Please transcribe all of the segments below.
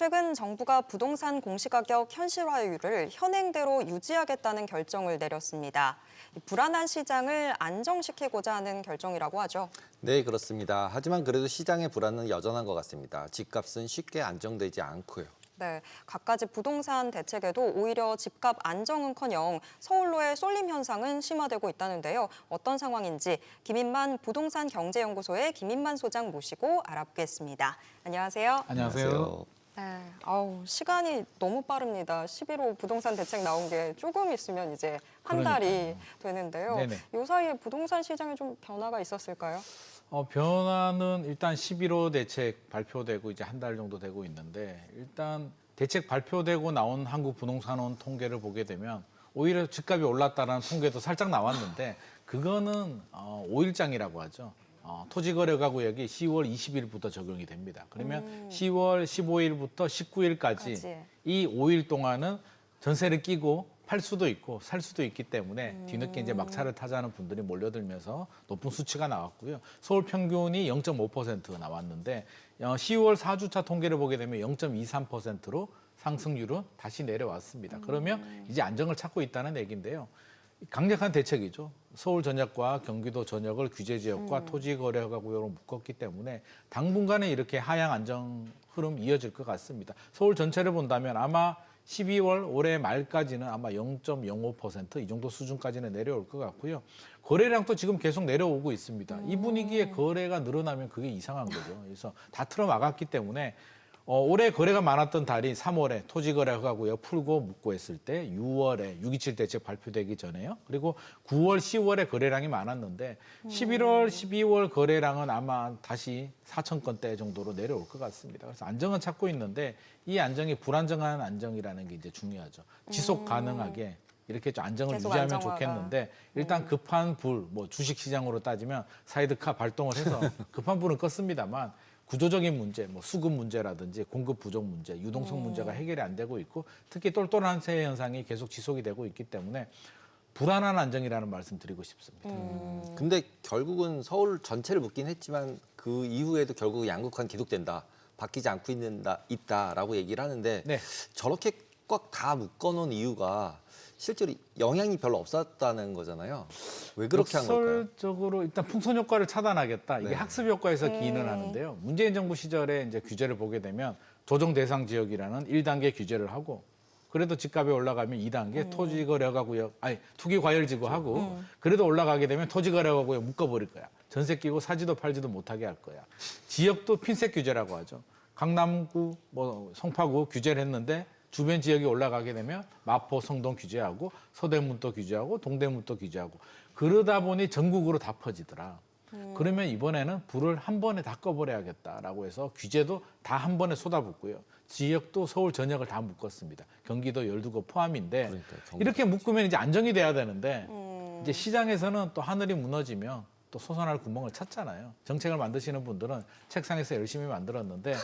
최근 정부가 부동산 공시가격 현실화율을 현행대로 유지하겠다는 결정을 내렸습니다. 불안한 시장을 안정시키고자 하는 결정이라고 하죠. 네, 그렇습니다. 하지만 그래도 시장의 불안은 여전한 것 같습니다. 집값은 쉽게 안정되지 않고요. 네, 갖가지 부동산 대책에도 오히려 집값 안정은커녕 서울로의 쏠림 현상은 심화되고 있다는데요. 어떤 상황인지 김인만 부동산 경제연구소의 김인만 소장 모시고 알아보겠습니다. 안녕하세요. 안녕하세요. 네, 시간이 너무 빠릅니다. 11호 부동산 대책 나온 게 조금 있으면 이제 한 달이 되는데요. 네네. 이 사이에 부동산 시장에 좀 변화가 있었을까요? 변화는 일단 11호 대책 발표되고 이제 한 달 정도 되고 있는데 일단 대책 발표되고 나온 한국부동산원 통계를 보게 되면 오히려 집값이 올랐다는 통계도 살짝 나왔는데 그거는 5일장이라고 하죠. 토지거래가구역이 10월 20일부터 적용이 됩니다. 그러면 10월 15일부터 19일까지 이 5일 동안은 전세를 끼고 팔 수도 있고 살 수도 있기 때문에 뒤늦게 이제 막차를 타자는 분들이 몰려들면서 높은 수치가 나왔고요. 서울 평균이 0.5% 나왔는데 10월 4주차 통계를 보게 되면 0.23%로 상승률은 다시 내려왔습니다. 그러면 이제 안정을 찾고 있다는 얘기인데요. 강력한 대책이죠. 서울 전역과 경기도 전역을 규제 지역과 토지 거래가 구역으로 묶었기 때문에 당분간은 이렇게 하향 안정 흐름 이어질 것 같습니다. 서울 전체를 본다면 아마 12월 올해 말까지는 아마 0.05% 이 정도 수준까지는 내려올 것 같고요. 거래량도 지금 계속 내려오고 있습니다. 이 분위기에 거래가 늘어나면 그게 이상한 거죠. 그래서 다 틀어막았기 때문에 올해 거래가 많았던 달이 3월에 토지거래가구역 풀고 묶고 했을 때 6월에 6.27 대책 발표되기 전에요. 그리고 9월, 10월에 거래량이 많았는데 11월, 12월 거래량은 아마 다시 4천 건대 정도로 내려올 것 같습니다. 그래서 안정은 찾고 있는데 이 안정이 불안정한 안정이라는 게 이제 중요하죠. 지속 가능하게 이렇게 좀 안정을 유지하면 좋겠는데 일단 급한 불, 뭐 주식시장으로 따지면 사이드카 발동을 해서 급한 불은 껐습니다만 구조적인 문제, 뭐 수급 문제라든지 공급 부족 문제, 유동성 문제가 해결이 안 되고 있고 특히 똘똘한 세 현상이 계속 지속이 되고 있기 때문에 불안한 안정이라는 말씀 드리고 싶습니다. 근데 결국은 서울 전체를 묶긴 했지만 그 이후에도 결국 양극화는 계속된다. 바뀌지 않고 있다라고 얘기를 하는데 네. 저렇게 꽉 다 묶어놓은 이유가 실제로 영향이 별로 없었다는 거잖아요. 왜 그렇게 한 걸까요? 역설적으로 일단 풍선 효과를 차단하겠다. 이게 네. 학습 효과에서 기인을 하는데요. 문재인 정부 시절에 이제 규제를 보게 되면 조정 대상 지역이라는 1단계 규제를 하고 그래도 집값이 올라가면 2단계 토지거래가구역, 투기과열지구 하고 그래도 올라가게 되면 토지거래가구역 묶어버릴 거야. 전세 끼고 사지도 팔지도 못하게 할 거야. 지역도 핀셋 규제라고 하죠. 강남구, 송파구 규제를 했는데 주변 지역이 올라가게 되면 마포, 성동 규제하고 서대문도 규제하고 동대문도 규제하고 그러다 보니 전국으로 다 퍼지더라. 그러면 이번에는 불을 한 번에 다 꺼버려야겠다라고 해서 규제도 다 한 번에 쏟아붓고요. 지역도 서울 전역을 다 묶었습니다. 경기도 12곳 포함인데 이렇게 묶으면 이제 안정이 돼야 되는데 이제 시장에서는 또 하늘이 무너지면 또 솟아날 구멍을 찾잖아요. 정책을 만드시는 분들은 책상에서 열심히 만들었는데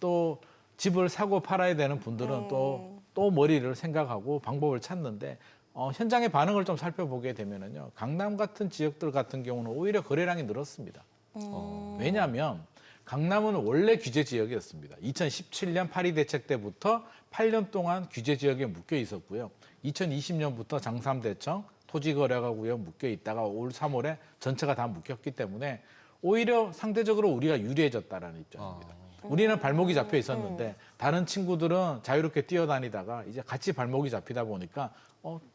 또 집을 사고 팔아야 되는 분들은 또 머리를 생각하고 방법을 찾는데 현장의 반응을 좀 살펴보게 되면은요. 강남 같은 지역들 같은 경우는 오히려 거래량이 늘었습니다. 왜냐하면 강남은 원래 규제 지역이었습니다. 2017년 파리 대책 때부터 8년 동안 규제 지역에 묶여 있었고요. 2020년부터 장삼대청 토지거래가구역 묶여 있다가 올 3월에 전체가 다 묶였기 때문에 오히려 상대적으로 우리가 유리해졌다라는 입장입니다. 우리는 발목이 잡혀 있었는데 다른 친구들은 자유롭게 뛰어다니다가 이제 같이 발목이 잡히다 보니까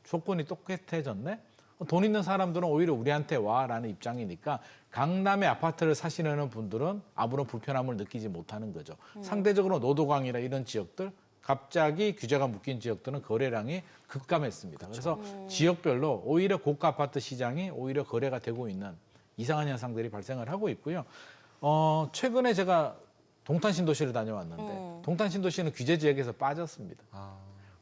조건이 똑같아졌네? 돈 있는 사람들은 오히려 우리한테 와라는 입장이니까 강남의 아파트를 사시려는 분들은 아무런 불편함을 느끼지 못하는 거죠. 상대적으로 노도광이나 이런 지역들 갑자기 규제가 묶인 지역들은 거래량이 급감했습니다. 그래서 지역별로 오히려 고가 아파트 시장이 오히려 거래가 되고 있는 이상한 현상들이 발생을 하고 있고요. 최근에 제가 동탄 신도시를 다녀왔는데 동탄 신도시는 규제 지역에서 빠졌습니다.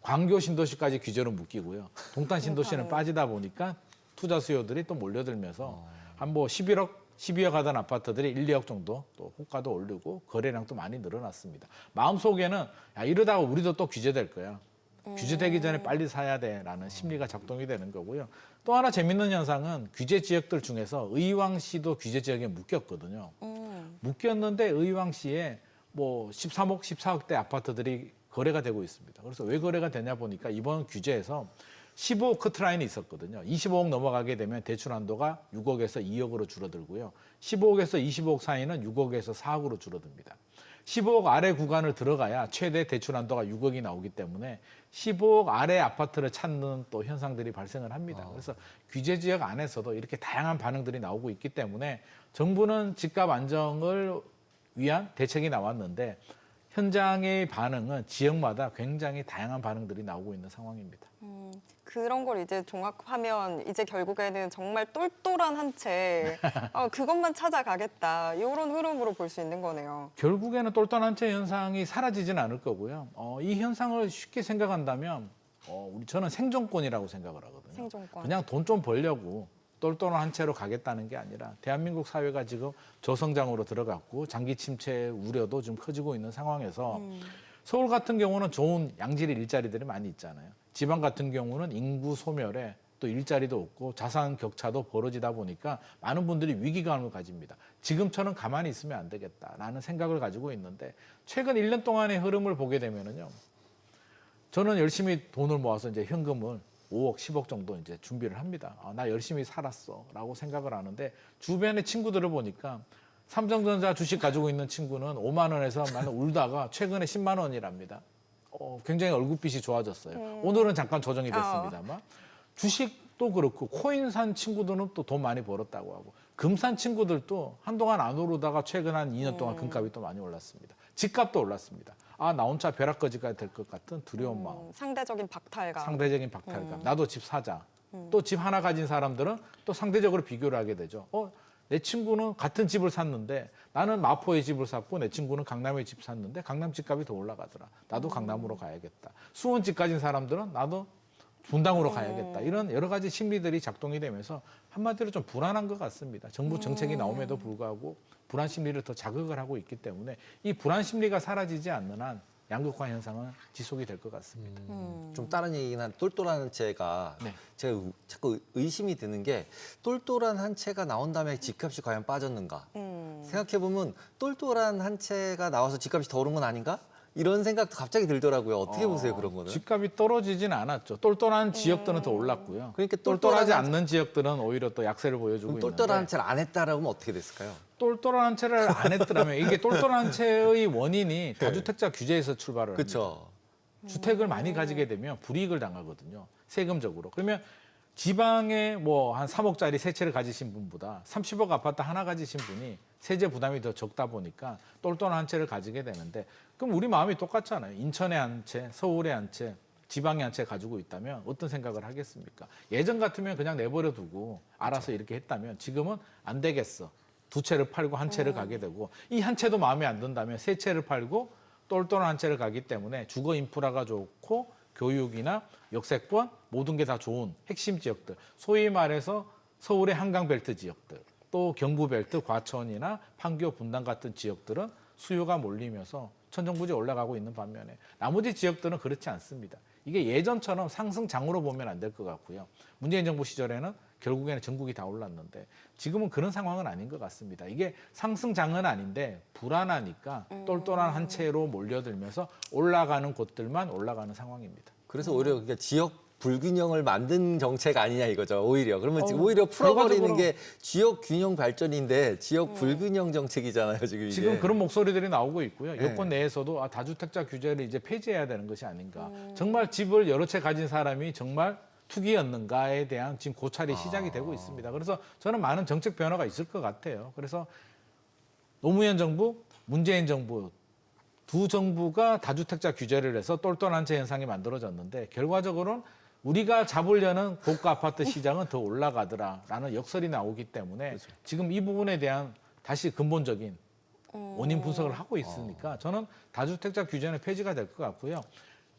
광교 신도시까지 규제로 묶이고요. 동탄 신도시는 빠지다 보니까 투자 수요들이 또 몰려들면서 한 11억, 12억 하던 아파트들이 1, 2억 정도 또 호가도 오르고 거래량도 많이 늘어났습니다. 마음속에는 이러다가 우리도 또 규제될 거야. 규제되기 전에 빨리 사야 돼라는 심리가 작동이 되는 거고요. 또 하나 재밌는 현상은 규제 지역들 중에서 의왕시도 규제 지역에 묶였거든요. 묶였는데 의왕시에 뭐 13억, 14억대 아파트들이 거래가 되고 있습니다. 그래서 왜 거래가 되냐 보니까 이번 규제에서 15억 커트라인이 있었거든요. 25억 넘어가게 되면 대출 한도가 6억에서 2억으로 줄어들고요. 15억에서 25억 사이는 6억에서 4억으로 줄어듭니다. 15억 아래 구간을 들어가야 최대 대출 한도가 6억이 나오기 때문에 15억 아래 아파트를 찾는 또 현상들이 발생을 합니다. 그래서 규제 지역 안에서도 이렇게 다양한 반응들이 나오고 있기 때문에 정부는 집값 안정을 위한 대책이 나왔는데 현장의 반응은 지역마다 굉장히 다양한 반응들이 나오고 있는 상황입니다. 그런 걸 이제 종합하면 이제 결국에는 정말 똘똘한 한 채, 그것만 찾아가겠다. 이런 흐름으로 볼 수 있는 거네요. 결국에는 똘똘한 채 현상이 사라지지는 않을 거고요. 이 현상을 쉽게 생각한다면 저는 생존권이라고 생각을 하거든요. 생존권. 그냥 돈 좀 벌려고 똘똘한 채로 가겠다는 게 아니라 대한민국 사회가 지금 저성장으로 들어갔고 장기 침체 우려도 좀 커지고 있는 상황에서 서울 같은 경우는 좋은 양질의 일자리들이 많이 있잖아요. 지방 같은 경우는 인구 소멸에 또 일자리도 없고 자산 격차도 벌어지다 보니까 많은 분들이 위기감을 가집니다. 지금처럼 가만히 있으면 안 되겠다라는 생각을 가지고 있는데 최근 1년 동안의 흐름을 보게 되면은요. 저는 열심히 돈을 모아서 이제 현금을 5억, 10억 정도 이제 준비를 합니다. 나 열심히 살았어라고 생각을 하는데 주변의 친구들을 보니까 삼성전자 주식 가지고 있는 친구는 5만 원에서 많이 울다가 최근에 10만 원이랍니다. 굉장히 얼굴빛이 좋아졌어요. 오늘은 잠깐 조정이 됐습니다만 주식도 그렇고 코인 산 친구들은 또 돈 많이 벌었다고 하고 금 산 친구들도 한동안 안 오르다가 최근 한 2년 동안 금값이 또 많이 올랐습니다. 집값도 올랐습니다. 나 혼자 벼락거지가 될 것 같은 두려운 마음. 상대적인 박탈감. 상대적인 박탈감. 나도 집 사자. 또 집 하나 가진 사람들은 또 상대적으로 비교를 하게 되죠. 내 친구는 같은 집을 샀는데 나는 마포에 집을 샀고 내 친구는 강남에 집 샀는데 강남 집값이 더 올라가더라. 나도 강남으로 가야겠다. 수원 집 가진 사람들은 나도 분당으로 가야겠다. 이런 여러 가지 심리들이 작동이 되면서 한마디로 좀 불안한 것 같습니다. 정부 정책이 나옴에도 불구하고 불안 심리를 더 자극을 하고 있기 때문에 이 불안 심리가 사라지지 않는 한 양극화 현상은 지속이 될 것 같습니다. 좀 다른 얘기긴 한 똘똘한 한 채가 네. 제가 자꾸 의심이 드는 게 똘똘한 한 채가 나온 다음에 집값이 과연 빠졌는가 생각해보면 똘똘한 한 채가 나와서 집값이 더 오른 건 아닌가? 이런 생각도 갑자기 들더라고요. 어떻게 보세요, 그런 거는? 집값이 떨어지진 않았죠. 똘똘한 지역들은 더 올랐고요. 그러니까 똘똘하지 않는 지역들은 오히려 또 약세를 보여주고 있는데 똘똘한 한 채를 안 했다라고 하면 어떻게 됐을까요? 똘똘한 채를 안 했더라면 이게 똘똘한 채의 원인이 다주택자 규제에서 출발을 합니다. 그렇죠. 주택을 많이 가지게 되면 불이익을 당하거든요. 세금적으로. 그러면 지방에 뭐 한 3억짜리 세 채를 가지신 분보다 30억 아파트 하나 가지신 분이 세제 부담이 더 적다 보니까 똘똘한 한 채를 가지게 되는데 그럼 우리 마음이 똑같잖아요. 인천에 한 채, 서울에 한 채, 지방에 한 채 가지고 있다면 어떤 생각을 하겠습니까? 예전 같으면 그냥 내버려 두고 알아서 이렇게 했다면 지금은 안 되겠어. 두 채를 팔고 한 채를 가게 되고 이 한 채도 마음에 안 든다면 세 채를 팔고 똘똘한 한 채를 가기 때문에 주거 인프라가 좋고 교육이나 역세권 모든 게 다 좋은 핵심 지역들 소위 말해서 서울의 한강벨트 지역들 또 경부벨트 과천이나 판교 분당 같은 지역들은 수요가 몰리면서 천정부지 올라가고 있는 반면에 나머지 지역들은 그렇지 않습니다. 이게 예전처럼 상승장으로 보면 안 될 것 같고요. 문재인 정부 시절에는 결국에는 전국이 다 올랐는데 지금은 그런 상황은 아닌 것 같습니다. 이게 상승장은 아닌데 불안하니까 똘똘한 한 채로 몰려들면서 올라가는 곳들만 올라가는 상황입니다. 그래서 오히려 그러니까 지역 불균형을 만든 정책 아니냐 이거죠. 오히려 그러면 오히려 풀어버리는 결과적으로- 게 지역 균형 발전인데 지역 불균형 정책이잖아요. 지금 이게. 지금 그런 목소리들이 나오고 있고요. 네. 여권 내에서도 다주택자 규제를 이제 폐지해야 되는 것이 아닌가. 정말 집을 여러 채 가진 사람이 정말 투기였는가에 대한 지금 고찰이 시작이 되고 있습니다. 그래서 저는 많은 정책 변화가 있을 것 같아요. 그래서 노무현 정부, 문재인 정부 두 정부가 다주택자 규제를 해서 똘똘한 채 현상이 만들어졌는데 결과적으로는 우리가 잡으려는 고가 아파트 시장은 더 올라가더라라는 역설이 나오기 때문에 지금 이 부분에 대한 다시 근본적인 원인 분석을 하고 있으니까 저는 다주택자 규제는 폐지가 될 것 같고요.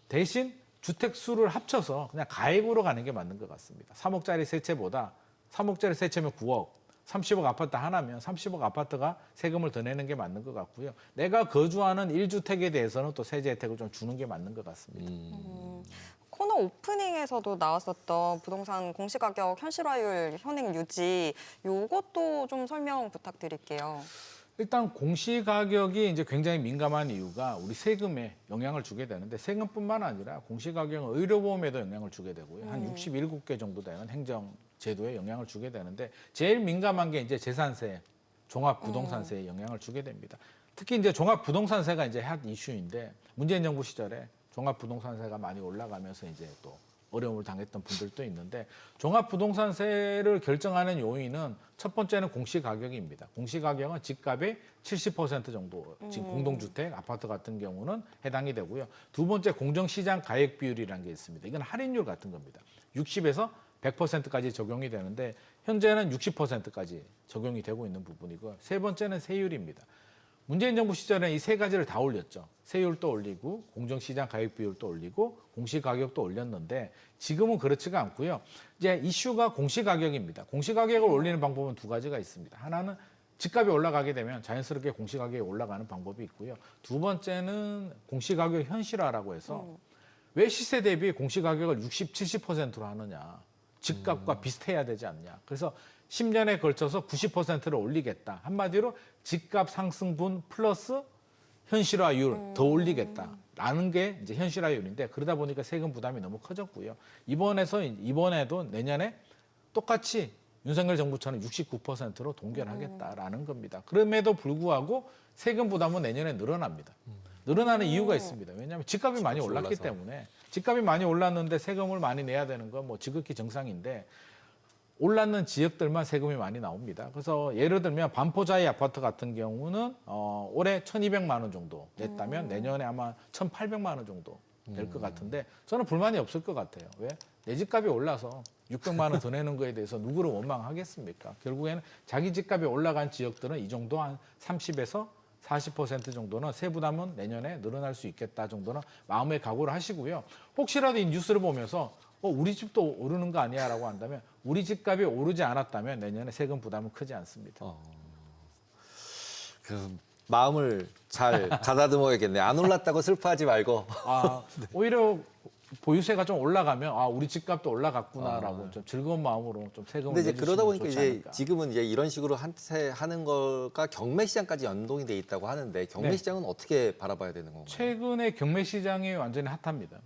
대신 주택 수를 합쳐서 그냥 가액으로 가는 게 맞는 것 같습니다. 3억짜리 세 채보다 3억짜리 세 채면 9억, 30억 아파트 하나면 30억 아파트가 세금을 더 내는 게 맞는 것 같고요. 내가 거주하는 1주택에 대해서는 또 세제 혜택을 좀 주는 게 맞는 것 같습니다. 코너 오프닝에서도 나왔었던 부동산 공시가격 현실화율 현행 유지, 요것도 좀 설명 부탁드릴게요. 일단 공시가격이 이제 굉장히 민감한 이유가 우리 세금에 영향을 주게 되는데 세금뿐만 아니라 공시가격은 의료보험에도 영향을 주게 되고요. 한 67개 정도 되는 행정제도에 영향을 주게 되는데 제일 민감한 게 이제 재산세, 종합부동산세에 영향을 주게 됩니다. 특히 이제 종합부동산세가 이제 핫 이슈인데 문재인 정부 시절에 종합부동산세가 많이 올라가면서 이제 또 어려움을 당했던 분들도 있는데 종합부동산세를 결정하는 요인은 첫 번째는 공시가격입니다. 공시가격은 집값의 70% 정도, 지금 공동주택, 아파트 같은 경우는 해당이 되고요. 두 번째 공정시장 가액 비율이라는 게 있습니다. 이건 할인율 같은 겁니다. 60에서 100%까지 적용이 되는데 현재는 60%까지 적용이 되고 있는 부분이고요. 세 번째는 세율입니다. 문재인 정부 시절에 이 세 가지를 다 올렸죠. 세율도 올리고 공정시장 가격 비율도 올리고 공시가격도 올렸는데 지금은 그렇지가 않고요. 이제 이슈가 공시가격입니다. 공시가격을 올리는 방법은 두 가지가 있습니다. 하나는 집값이 올라가게 되면 자연스럽게 공시가격이 올라가는 방법이 있고요. 두 번째는 공시가격 현실화라고 해서 왜 시세 대비 공시가격을 60, 70%로 하느냐. 집값과 비슷해야 되지 않냐. 그래서 10년에 걸쳐서 90%를 올리겠다. 한마디로 집값 상승분 플러스 현실화율 더 올리겠다라는 게 이제 현실화율인데 그러다 보니까 세금 부담이 너무 커졌고요. 이번에도 내년에 똑같이 윤석열 정부처럼 69%로 동결하겠다라는 겁니다. 그럼에도 불구하고 세금 부담은 내년에 늘어납니다. 늘어나는 이유가 있습니다. 왜냐하면 집값이 많이 올랐기 올라서. 때문에 집값이 많이 올랐는데 세금을 많이 내야 되는 건 뭐 지극히 정상인데 올랐는 지역들만 세금이 많이 나옵니다. 그래서 예를 들면 반포자이 아파트 같은 경우는 올해 1,200만 원 정도 냈다면 내년에 아마 1,800만 원 정도 될 것 같은데 저는 불만이 없을 것 같아요. 왜? 내 집값이 올라서 600만 원 더 내는 거에 대해서 누구를 원망하겠습니까? 결국에는 자기 집값이 올라간 지역들은 이 정도 한 30에서 40% 정도는 세부담은 내년에 늘어날 수 있겠다 정도는 마음의 각오를 하시고요. 혹시라도 이 뉴스를 보면서 우리 집도 오르는 거 아니야 라고 한다면 우리 집값이 오르지 않았다면 내년에 세금 부담은 크지 않습니다. 그 마음을 잘 가다듬어야겠네. 안 올랐다고 슬퍼하지 말고. 오히려 보유세가 좀 올라가면 우리 집값도 올라갔구나라고 좀 즐거운 마음으로 좀 세금을 근데 이제 내주시면 그러다 보니까 좋지 이제 않을까. 지금은 이제 이런 식으로 한채 하는 거가 경매 시장까지 연동이 돼 있다고 하는데 경매 네. 시장은 어떻게 바라봐야 되는 건가요? 최근에 경매 시장이 완전히 핫합니다.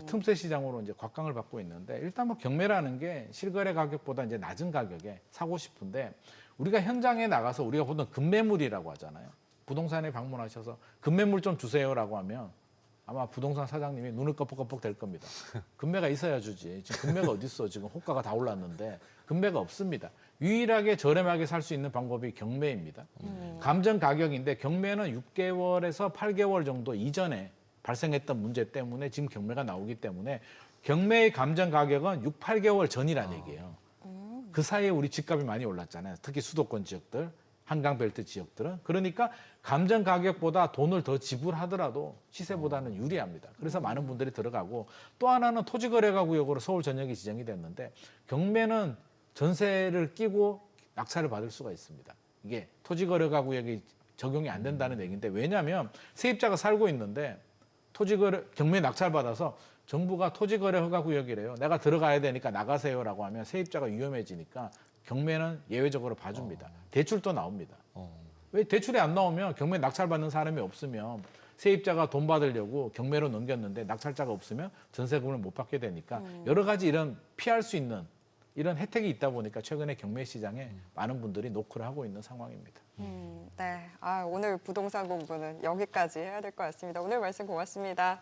틈새 시장으로 이제 곽강을 받고 있는데 일단 뭐 경매라는 게 실거래 가격보다 이제 낮은 가격에 사고 싶은데 우리가 현장에 나가서 우리가 보던 급매물이라고 하잖아요. 부동산에 방문하셔서 급매물 좀 주세요라고 하면 아마 부동산 사장님이 눈을 껌뻑껌뻑 될 겁니다. 금매가 있어야 주지. 지금 금매가 어디 있어? 지금 호가가 다 올랐는데 금매가 없습니다. 유일하게 저렴하게 살 수 있는 방법이 경매입니다. 감정 가격인데 경매는 6개월에서 8개월 정도 이전에 발생했던 문제 때문에 지금 경매가 나오기 때문에 경매의 감정 가격은 6, 8개월 전이라는 얘기예요. 그 사이에 우리 집값이 많이 올랐잖아요. 특히 수도권 지역들, 한강벨트 지역들은. 그러니까 감정 가격보다 돈을 더 지불하더라도 시세보다는 유리합니다. 그래서 많은 분들이 들어가고 또 하나는 토지거래가 구역으로 서울 전역이 지정이 됐는데 경매는 전세를 끼고 낙찰을 받을 수가 있습니다. 이게 토지거래가 구역이 적용이 안 된다는 얘기인데 왜냐하면 세입자가 살고 있는데 토지거래 경매 낙찰받아서 정부가 토지거래 허가 구역이래요. 내가 들어가야 되니까 나가세요라고 하면 세입자가 위험해지니까 경매는 예외적으로 봐줍니다. 대출도 나옵니다. 왜 대출이 안 나오면 경매 낙찰받는 사람이 없으면 세입자가 돈 받으려고 경매로 넘겼는데 낙찰자가 없으면 전세금을 못 받게 되니까 여러 가지 이런 피할 수 있는 이런 혜택이 있다 보니까 최근에 경매 시장에 많은 분들이 노크를 하고 있는 상황입니다. 네. 오늘 부동산 공부는 여기까지 해야 될 것 같습니다. 오늘 말씀 고맙습니다.